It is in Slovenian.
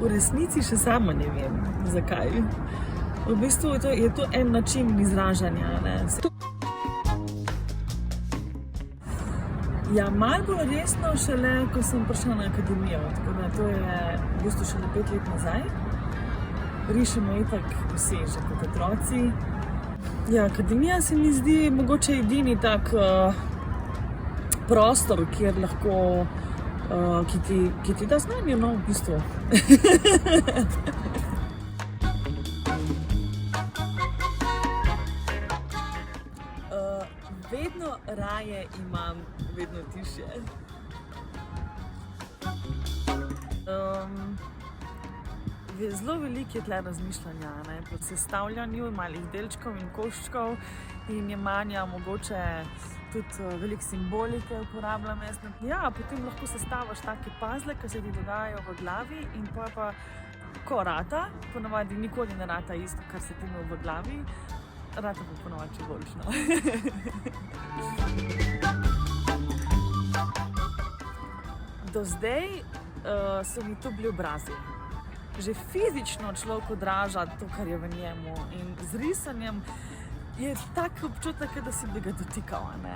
V resnici še sama ne vem, zakaj. V bistvu je to en način izražanja, ne. Ja, malo bolj resno šele, ko sem prišla na akademijo, tako da to je v bistvu šele 5 let nazaj. Rišemo itak vsi že kot otroci. Ja, akademija se mi zdi mogoče edini tak prostor, kjer lahko, ki ti da znanje, no, v bistvu. Vedno raje imam vedno tišje. Zelo veliko je tle razmišljanja, ne, po sestavljanju malih delčkov in koščkov in jemanja mogoče tudi veliko simbolike uporabljam jaz. Ja, potem lahko sestavaš take puzzle, ki se ti dogajajo v glavi in pa ko rata, ponavadi nikoli ne rata isto, kar se ti imel v glavi, rata pa ponavadi če boljšno. Do zdaj so mi to bili obrazi. Že fizično človek odraža to, kar je v njemu, in z risanjem je tak občutek, da si bi ga dotikal, ne.